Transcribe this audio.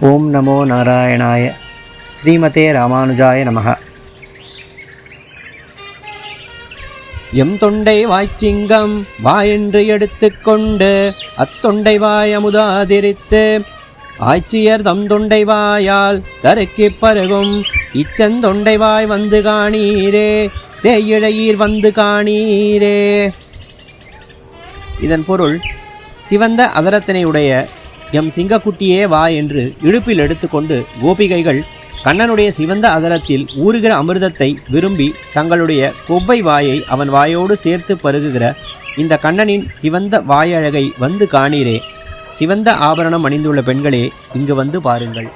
ஓம் நமோ நாராயணாய. ஸ்ரீமதே ராமானுஜாய நமஹ. எம் தொண்டை வாய்ச்சிங்கம் வாயென்று எடுத்துக்கொண்டு அத்தொண்டை வாய் அமுதாதிரித்து ஆய்ச்சியர் தம் தொண்டை வாயால் தருக்கி பருகும் இச்சந்தொண்டை வாய் வந்து காணீரே, சேயிழையீர் வந்து காணீரே. இதன் பொருள், சிவந்த அதரத்தினை உடைய எம் சிங்கக்குட்டியே வா என்று இடுப்பில் எடுத்துக்கொண்டு கோபிகைகள் கண்ணனுடைய சிவந்த அதரத்தில் ஊறுகிற அமிர்தத்தை விரும்பி தங்களுடைய கொவ்வை வாயை அவன் வாயோடு சேர்த்து பருகுகிற இந்த கண்ணனின் சிவந்த வாயழகை வந்து காணீரே. சிவந்த ஆபரணம் அணிந்துள்ள பெண்களே, இங்கு வந்து பாருங்கள்.